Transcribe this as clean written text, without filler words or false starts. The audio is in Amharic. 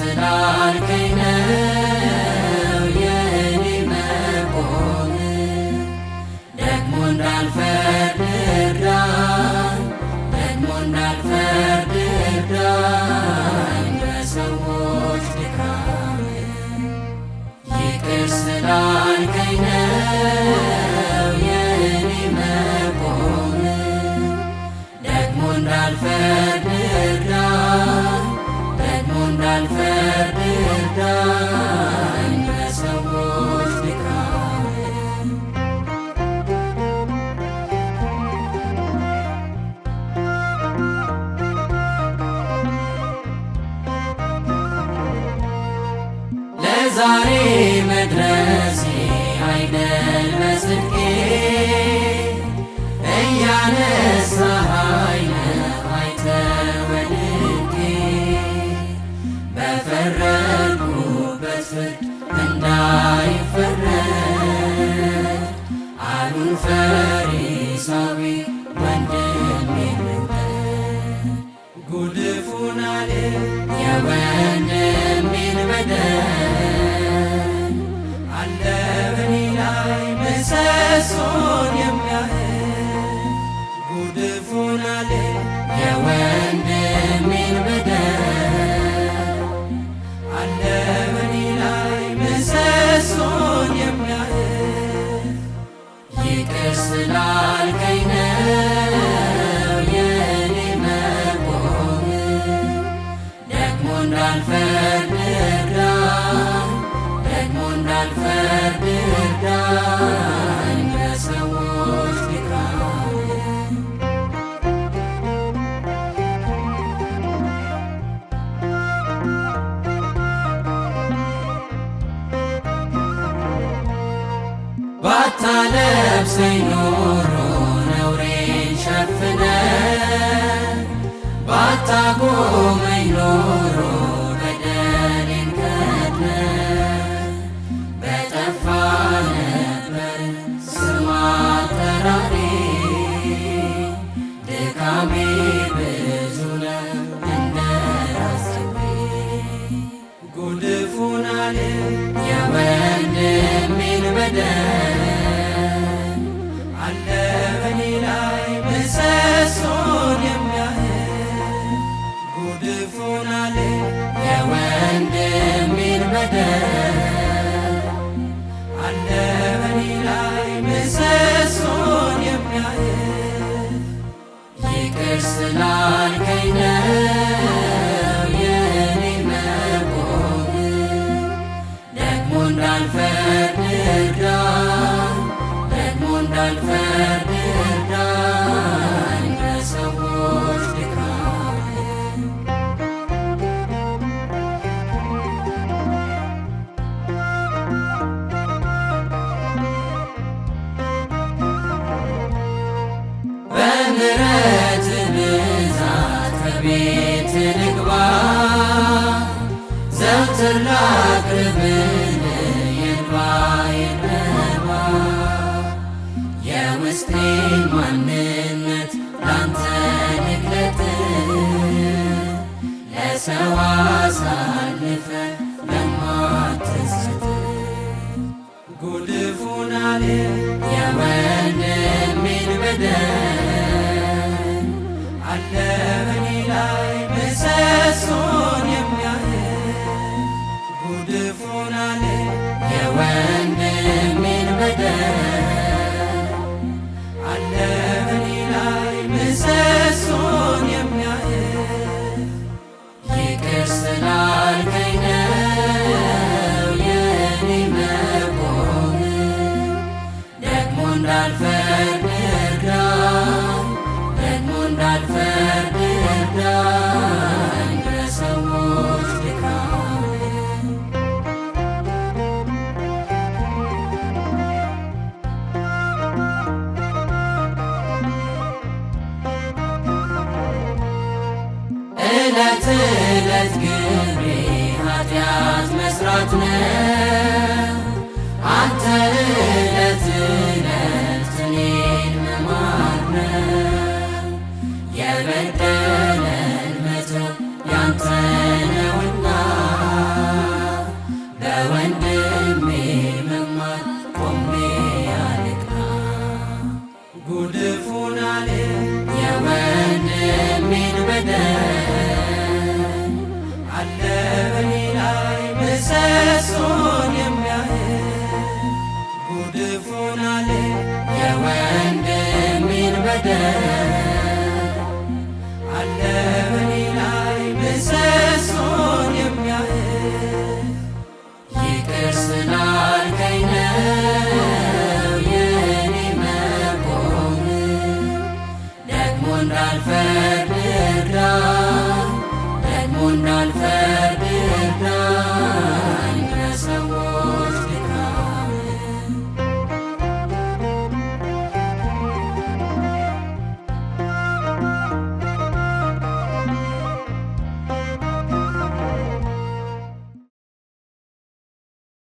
ስላልከኝ ነው የእኔ መቆም። ደግሞ እንዳልፈርድ እርዳኝ፣ ደግሞ እንዳልፈርድ እርዳኝ በሰዎች ድካም። ይቅር ስላልከኝ ነው የእኔ መቆም። ደግሞ እንዳልፈርድ እርዳኝ፣ ደግሞ እንዳልፈርድ እርዳኝ በሰዎች ድካም። ለዛሬ መድረሴ አይደል በጽድቄ፣ እያነሳኸኝ ነው አይተህ ወድቄ። በፈረድኩበት ፍርድ እንዳይፈረድ አሉን ፈሪሳዊ ወንድሜን ልውደድ። ጉድፉን አለ የወንድሜን በደል፣ አለ በኔ ላይ ምሰሶን የሚያህል። ጉድፉን አለ የወንድሜን በደል፣ አለ በኔ ላይ ምሰሶን የሚያህል። ይቅር ስላልከኝ ነው የእኔ መቆም። ደግሞ እንዳልፈርድ እርዳኝ፣ ደግሞ እንዳልፈርድ እርዳኝ በሰዎች ድካም። ባታለብሰኝ ኖሮ ነውሬን ሸፍነ፣ ባታቆመኝ ኖሮ በደሌን ከድነ። በጠፋ ነበር ስም አጠራሬ፣ ድካሜ ብዙ ነው እንደ ራስ ፀጉሬ። ጉድፉን አለ የወንድሜን በደል፣ አለ በኔ ላይ ምሰሶን የሚያህል። ጉድፉን አለ የወንድሜን በደል፣ አለ በኔ ላይ ምሰሶን የሚያህል። ይቅር ስላልከኝ ነው የእኔ መቆም። ደግሞ እንዳልፈርድ እርዳኝ፣ ደግሞ እንዳልፈርድ እርዳኝ በሰዎች ድካም። በምሕረት ብዛት ከቤት ልግባ፣ ዘወትር ላቅርብልህ የእንባዬን መባ። የውስጤን ማንነት ላንተ ልግለጥ፣ ለሰው አሳልፈ ለማትሰጥ። ጉድፉን አለ የወንድሜን በደል፣ አለ በኔ ላይ ምሰሶን የሚያህል። ጉድፉን አለ የወንድሜን በደል፣ አለ በኔ ላይ ምሰሶን የሚያህል። ይቅር ስላልከኝ ነው የእኔ መቆም። ደግሞ እንዳልፈርድ እርዳኝ፣ ደግሞ እንዳልፈርድ እርዳኝ በሰዎች ድካም። ዕለት ዕለት ግብሬ ኃጢአት መስራት ነው፣ አንተ ዕለት ዕለት እኔን መማር ነው። የበደለን መተው ያንተ ነውና አልፈ